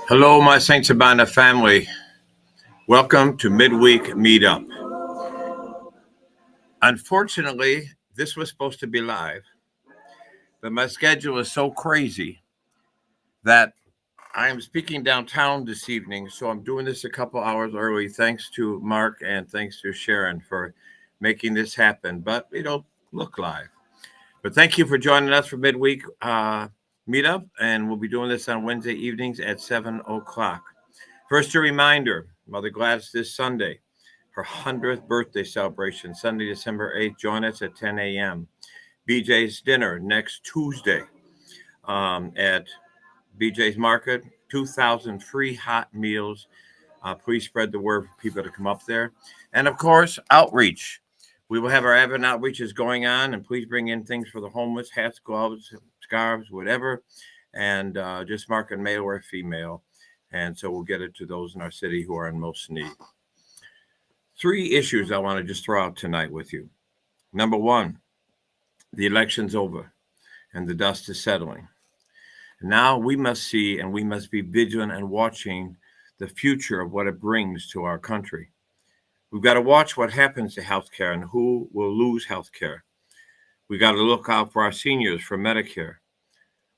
Hello, my Saint Sabina family. Welcome to Midweek Meet-Up. Unfortunately, this was supposed to be live, but my schedule is so crazy that I am speaking downtown this evening, so I'm doing this a couple hours early. Thanks to Mark and thanks to Sharon for making this happen, but it'll look live. But thank you for joining us for Midweek Meet-Up, and we'll be doing this on Wednesday evenings at 7 o'clock. First, a reminder, Mother Gladys this Sunday, her 100th birthday celebration, Sunday, December 8th. Join us at 10 a.m. BJ's dinner next Tuesday at BJ's Market, 2,000 free hot meals. Please spread the word for people to come up there. And of course, outreach. We will have our Advent outreaches going on, and please bring in things for the homeless, hats, gloves, scarves, whatever, and just mark it male or female. And so we'll get it to those in our city who are in most need. Three issues I want to just throw out tonight with you. Number one, the election's over and the dust is settling. Now we must see and we must be vigilant and watching the future of what it brings to our country. We've got to watch what happens to healthcare and who will lose healthcare. We got to look out for our seniors for Medicare.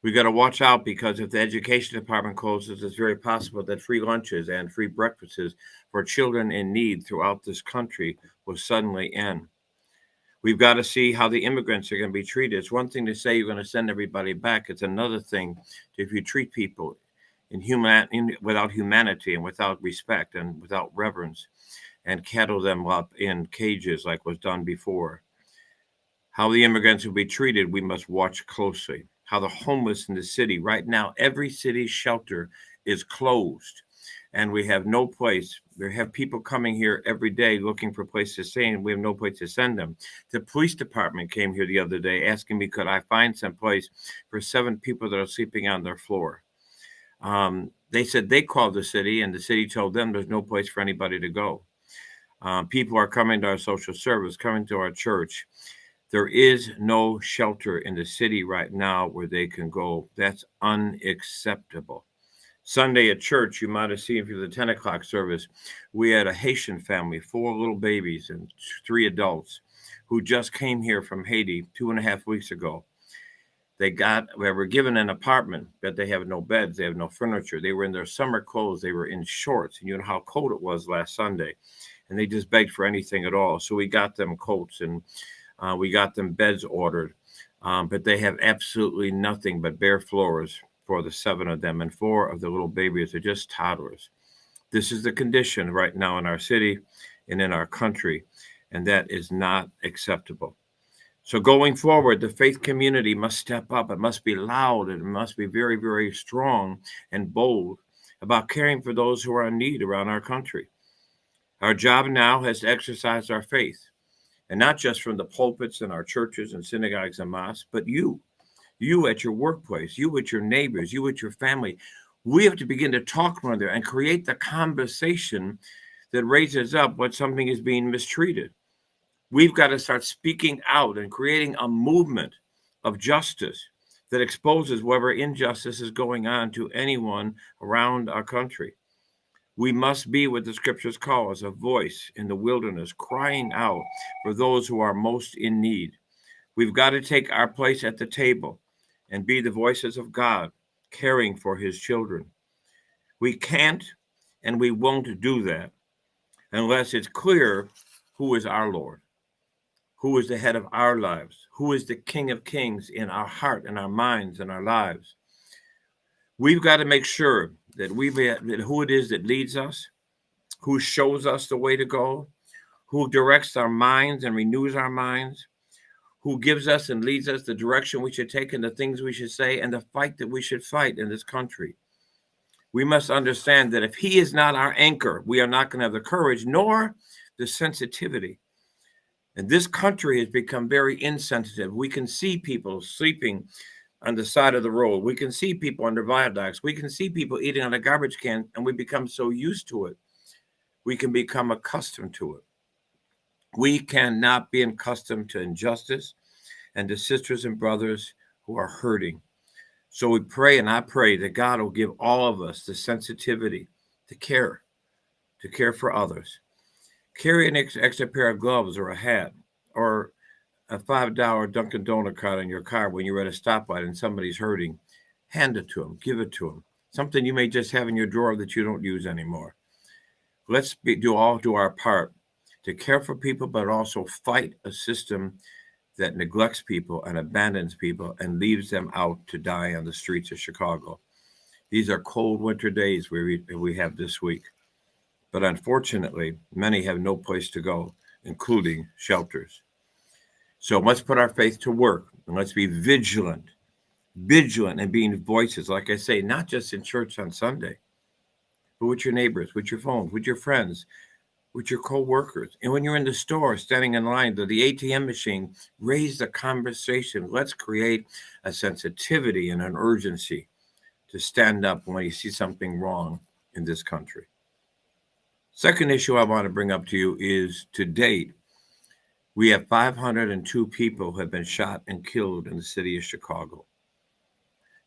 We got to watch out because if the education department closes, it's very possible that free lunches and free breakfasts for children in need throughout this country will suddenly end. We've got to see how the immigrants are going to be treated. It's one thing to say you're going to send everybody back. It's another thing if you treat people without humanity and without respect and without reverence and cattle them up in cages like was done before. How the immigrants will be treated, we must watch closely. How the homeless in the city, right now, every city shelter is closed and we have no place. We have people coming here every day looking for a place to stay and we have no place to send them. The police department came here the other day asking me, could I find some place for 7 people that are sleeping on their floor? They said they called the city and the city told them there's no place for anybody to go. People are coming to our social service, coming to our church. There is no shelter in the city right now where they can go. That's unacceptable. Sunday at church, you might have seen through the 10 o'clock service, we had a Haitian family, 4 little babies and 3 adults who just came here from Haiti 2.5 weeks ago. They were given an apartment, but they have no beds. They have no furniture. They were in their summer clothes. They were in shorts. And you know how cold it was last Sunday. And they just begged for anything at all. So we got them coats and we got them beds ordered, but they have absolutely nothing but bare floors for the 7 of them, and 4 of the little babies are just toddlers. This is the condition right now in our city and in our country, and that is not acceptable. So going forward, the faith community must step up. It must be loud and it must be very, very strong and bold about caring for those who are in need around our country. Our job now has to exercise our faith. And not just from the pulpits in our churches and synagogues and mosques, but you at your workplace, you with your neighbors, you with your family. We have to begin to talk to one another and create the conversation that raises up when something is being mistreated. We've got to start speaking out and creating a movement of justice that exposes whatever injustice is going on to anyone around our country. We must be what the scriptures call as a voice in the wilderness, crying out for those who are most in need. We've got to take our place at the table and be the voices of God, caring for his children. We can't and we won't do that unless it's clear who is our Lord, who is the head of our lives, who is the King of Kings in our heart and our minds and our lives. We've got to make sure that who it is that leads us, who shows us the way to go, who directs our minds and renews our minds, who gives us and leads us the direction we should take and the things we should say and the fight that we should fight in this country. We must understand that if he is not our anchor, we are not going to have the courage nor the sensitivity. And this country has become very insensitive. We can see people sleeping on the side of the road. We can see people under viaducts. We can see people eating on a garbage can, and we become so used to it. We can become accustomed to it. We cannot be accustomed to injustice and to sisters and brothers who are hurting. So we pray, and I pray that God will give all of us the sensitivity to care for others. Carry an extra pair of gloves or a hat or a $5 Dunkin' Donut card in your car when you're at a stoplight and somebody's hurting. Hand it to them, give it to them. Something you may just have in your drawer that you don't use anymore. Let's do our part to care for people, but also fight a system that neglects people and abandons people and leaves them out to die on the streets of Chicago. These are cold winter days we have this week. But unfortunately, many have no place to go, including shelters. So let's put our faith to work and let's be vigilant and being voices, like I say, not just in church on Sunday, but with your neighbors, with your phones, with your friends, with your co-workers. And when you're in the store, standing in line to the ATM machine, raise the conversation. Let's create a sensitivity and an urgency to stand up when you see something wrong in this country. Second issue I want to bring up to you is, to date, we have 502 people who have been shot and killed in the city of Chicago.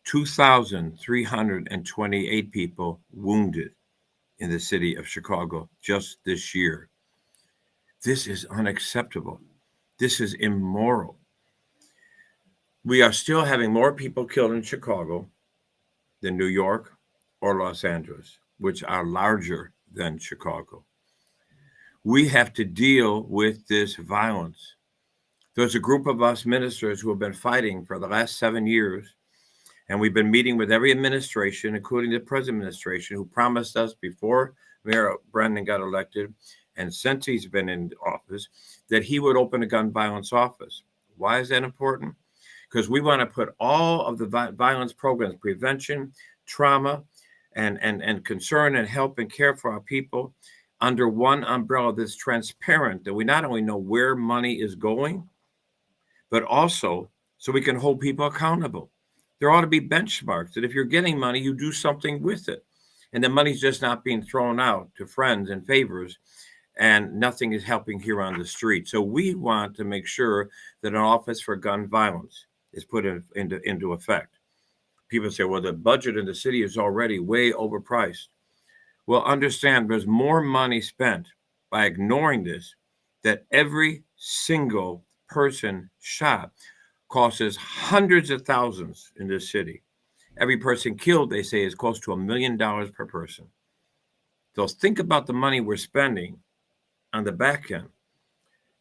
2,328 people wounded in the city of Chicago just this year. This is unacceptable. This is immoral. We are still having more people killed in Chicago than New York or Los Angeles, which are larger than Chicago. We have to deal with this violence. There's a group of us ministers who have been fighting for the last 7 years, and we've been meeting with every administration, including the present administration, who promised us before Mayor Brennan got elected, and since he's been in office, that he would open a gun violence office. Why is that important? Because we want to put all of the violence programs, prevention, trauma, and concern and help and care for our people under one umbrella that's transparent, that we not only know where money is going, but also so we can hold people accountable. There ought to be benchmarks that if you're getting money, you do something with it. And the money's just not being thrown out to friends and favors, and nothing is helping here on the street. So we want to make sure that an office for gun violence is put into effect. People say, well, the budget in the city is already way overpriced. Well, understand there's more money spent by ignoring this, that every single person shot costs hundreds of thousands in this city. Every person killed, they say, is close to $1 million per person. So think about the money we're spending on the back end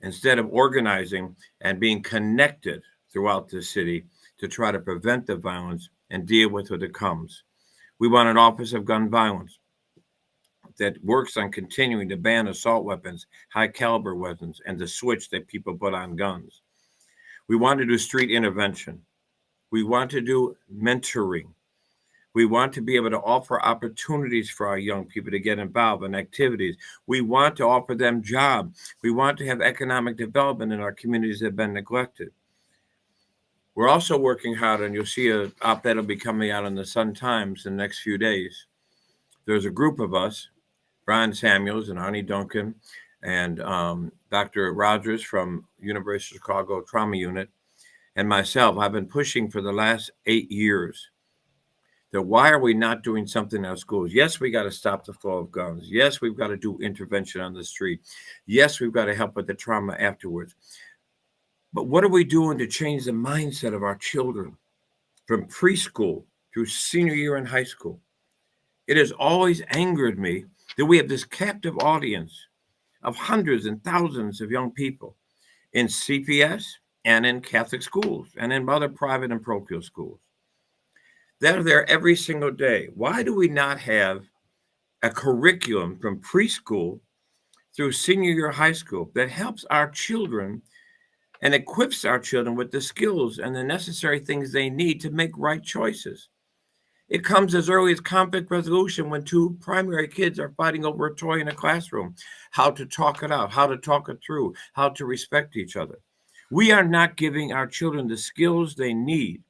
instead of organizing and being connected throughout the city to try to prevent the violence and deal with what it comes. We want an Office of Gun Violence that works on continuing to ban assault weapons, high caliber weapons, and the switch that people put on guns. We want to do street intervention. We want to do mentoring. We want to be able to offer opportunities for our young people to get involved in activities. We want to offer them jobs. We want to have economic development in our communities that have been neglected. We're also working hard, and you'll see an op-ed will be coming out in the Sun-Times in the next few days. There's a group of us, Brian Samuels and Arnie Duncan and Dr. Rogers from University of Chicago Trauma Unit, and myself. I've been pushing for the last 8 years that why are we not doing something in our schools? Yes, we got to stop the flow of guns. Yes, we've got to do intervention on the street. Yes, we've got to help with the trauma afterwards. But what are we doing to change the mindset of our children from preschool through senior year in high school? It has always angered me that we have this captive audience of hundreds and thousands of young people in CPS and in Catholic schools and in other private and parochial schools. They're there every single day. Why do we not have a curriculum from preschool through senior year high school that helps our children and equips our children with the skills and the necessary things they need to make right choices? It comes as early as conflict resolution when two primary kids are fighting over a toy in a classroom, how to talk it out, how to talk it through, how to respect each other. We are not giving our children the skills they need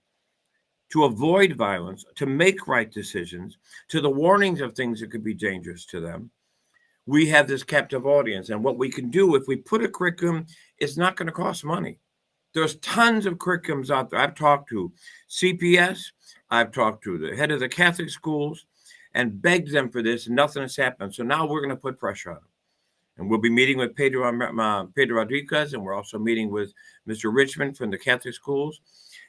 to avoid violence, to make right decisions, to the warnings of things that could be dangerous to them. We have this captive audience, and what we can do if we put a curriculum, it's not going to cost money. There's tons of curriculums out there. I've talked to CPS, I've talked to the head of the Catholic schools and begged them for this, and nothing has happened. So now we're going to put pressure on them. And we'll be meeting with Pedro Rodriguez, and we're also meeting with Mr. Richmond from the Catholic schools.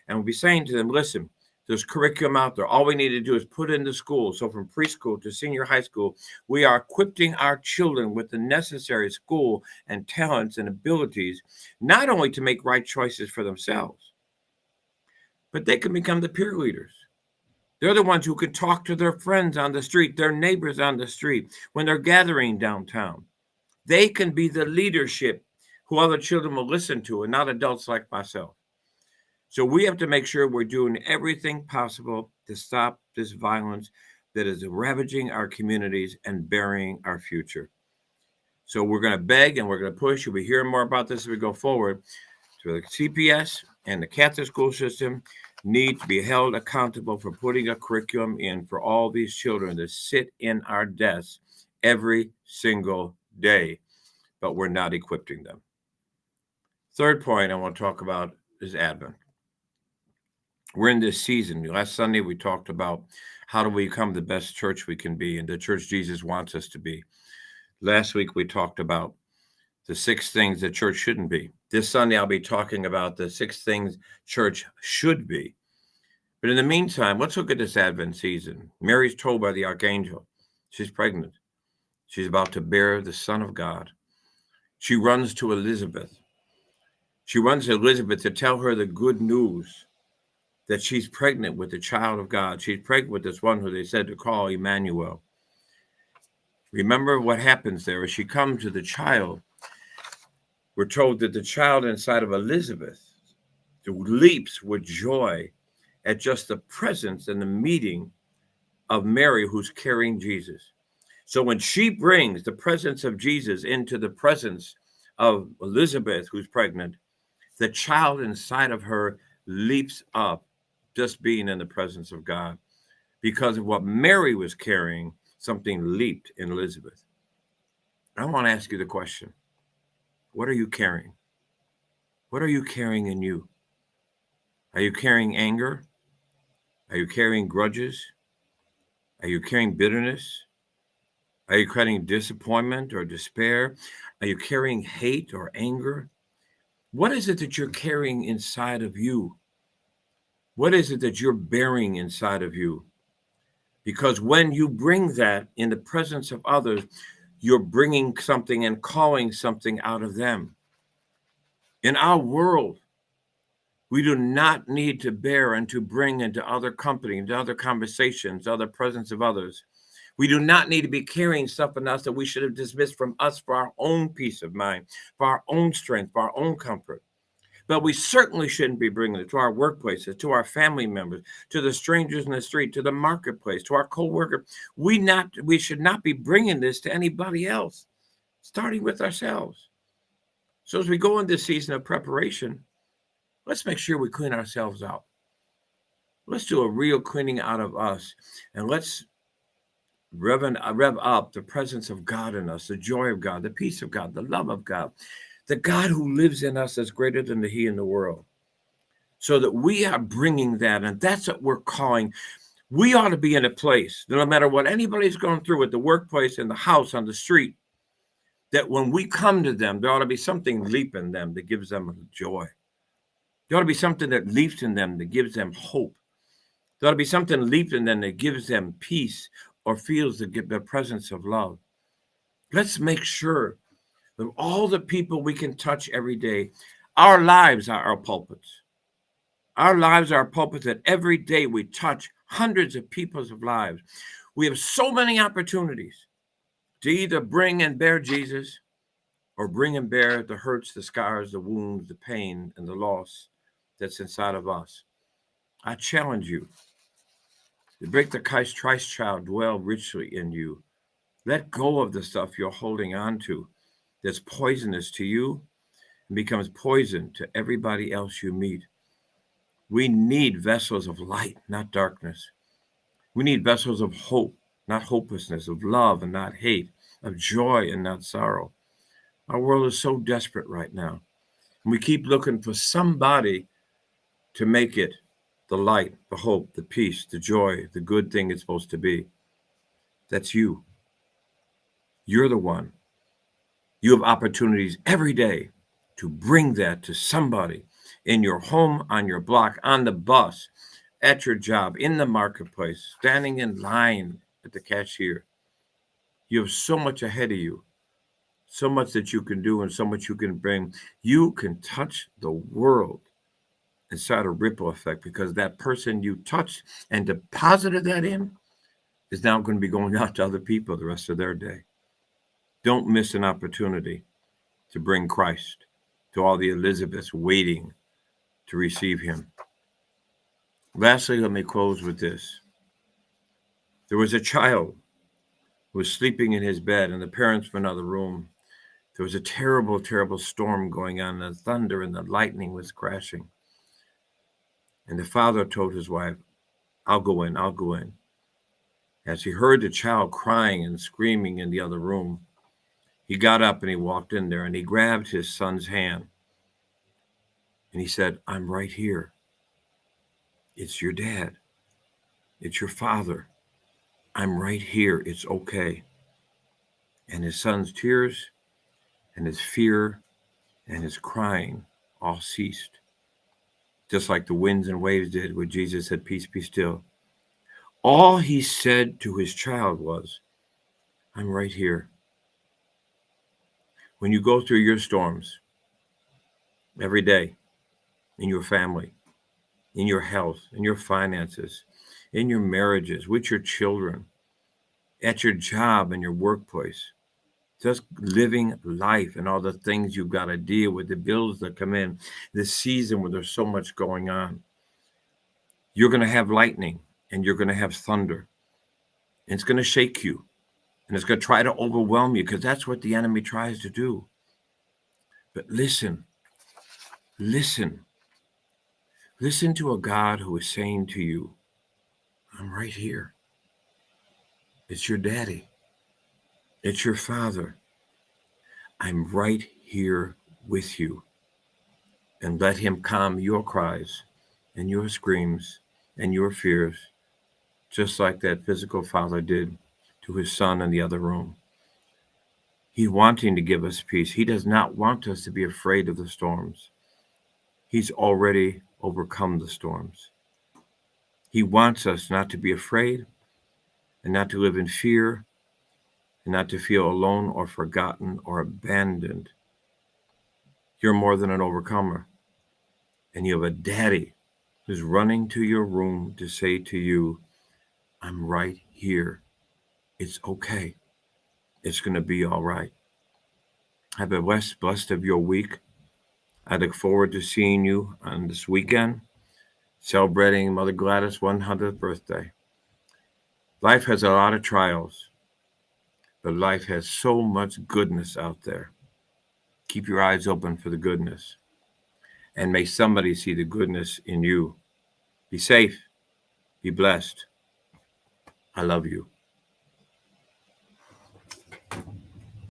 And we'll be saying to them, listen, there's curriculum out there. All we need to do is put in the school. So from preschool to senior high school, we are equipping our children with the necessary school and talents and abilities, not only to make right choices for themselves, but they can become the peer leaders. They're the ones who can talk to their friends on the street, their neighbors on the street, when they're gathering downtown. They can be the leadership who other children will listen to, and not adults like myself. So we have to make sure we're doing everything possible to stop this violence that is ravaging our communities and burying our future. So we're going to beg and we're going to push. You'll be hearing more about this as we go forward. So the CPS and the Catholic school system need to be held accountable for putting a curriculum in for all these children to sit in our desks every single day, but we're not equipping them. Third point I want to talk about is Advent. We're in this season. Last Sunday, we talked about how do we become the best church we can be and the church Jesus wants us to be. Last week, we talked about the 6 things that church shouldn't be. This Sunday, I'll be talking about the 6 things church should be. But in the meantime, let's look at this Advent season. Mary's told by the archangel she's pregnant. She's about to bear the Son of God. She runs to Elizabeth. She runs to Elizabeth to tell her the good news that she's pregnant with the child of God. She's pregnant with this one who they said to call Emmanuel. Remember what happens there. As she comes to the child, we're told that the child inside of Elizabeth leaps with joy at just the presence and the meeting of Mary, who's carrying Jesus. So when she brings the presence of Jesus into the presence of Elizabeth, who's pregnant, the child inside of her leaps up just being in the presence of God. Because of what Mary was carrying, something leaped in Elizabeth. I want to ask you the question. What are you carrying? What are you carrying in you? Are you carrying anger? Are you carrying grudges? Are you carrying bitterness? Are you carrying disappointment or despair? Are you carrying hate or anger? What is it that you're carrying inside of you? What is it that you're bearing inside of you? Because when you bring that in the presence of others, you're bringing something and calling something out of them. In our world, we do not need to bear and to bring into other company, into other conversations, other presence of others. We do not need to be carrying stuff in us that we should have dismissed from us for our own peace of mind, for our own strength, for our own comfort. But we certainly shouldn't be bringing it to our workplaces, to our family members, to the strangers in the street, to the marketplace, to our co-worker. We should not be bringing this to anybody else, starting with ourselves. So as we go into this season of preparation, let's make sure we clean ourselves out. Let's do a real cleaning out of us, and let's rev up the presence of God in us, the joy of God, the peace of God, the love of God, the God who lives in us is greater than the he in the world. So that we are bringing that, and that's what we're calling. We ought to be in a place, no matter what anybody's going through at the workplace, in the house, on the street, that when we come to them, there ought to be something leap in them that gives them joy. There ought to be something that leaps in them that gives them hope. There ought to be something leaped in them that gives them peace or feels the presence of love. Let's make sure that all the people we can touch every day, our lives are our pulpits. Our lives are our pulpits that every day we touch hundreds of people's lives. We have so many opportunities to either bring and bear Jesus or bring and bear the hurts, the scars, the wounds, the pain, and the loss that's inside of us. I challenge you to make the Christ child dwell richly in you. Let go of the stuff you're holding on to that's poisonous to you and becomes poison to everybody else you meet. We need vessels of light, not darkness. We need vessels of hope, not hopelessness, of love and not hate, of joy and not sorrow. Our world is so desperate right now. And we keep looking for somebody to make it the light, the hope, the peace, the joy, the good thing it's supposed to be. That's you. You're the one. You have opportunities every day to bring that to somebody in your home, on your block, on the bus, at your job, in the marketplace, standing in line at the cashier. You have so much ahead of you, so much that you can do and so much you can bring. You can touch the world and start a ripple effect, because that person you touched and deposited that in is now going to be going out to other people the rest of their day. Don't miss an opportunity to bring Christ to all the Elizabeths waiting to receive him. Lastly, let me close with this. There was a child who was sleeping in his bed, and the parents were in another room. There was a terrible, terrible storm going on. The thunder and the lightning was crashing. And the father told his wife, I'll go in, I'll go in. As he heard the child crying and screaming in the other room, he got up and he walked in there and he grabbed his son's hand. And he said, I'm right here. It's your dad. It's your father. I'm right here. It's okay. And his son's tears and his fear and his crying all ceased. Just like the winds and waves did when Jesus said, peace, be still. All he said to his child was, I'm right here. When you go through your storms every day, in your family, in your health, in your finances, in your marriages, with your children, at your job and your workplace, just living life and all the things you've got to deal with, the bills that come in, this season where there's so much going on. You're going to have lightning and you're going to have thunder. And it's going to shake you. And it's going to try to overwhelm you, because that's what the enemy tries to do. But listen to a God who is saying to you, I'm right here. It's your daddy. It's your father. I'm right here with you. And let him calm your cries and your screams and your fears, just like that physical father did to his son in the other room. He's wanting to give us peace. He does not want us to be afraid of the storms. He's already overcome the storms. He wants us not to be afraid and not to live in fear and not to feel alone or forgotten or abandoned. You're more than an overcomer. And you have a daddy who's running to your room to say to you, I'm right here. It's okay. It's going to be all right. Have a blessed of your week. I look forward to seeing you on this weekend, celebrating Mother Gladys' 100th birthday. Life has a lot of trials, but life has so much goodness out there. Keep your eyes open for the goodness, and may somebody see the goodness in you. Be safe. Be blessed. I love you.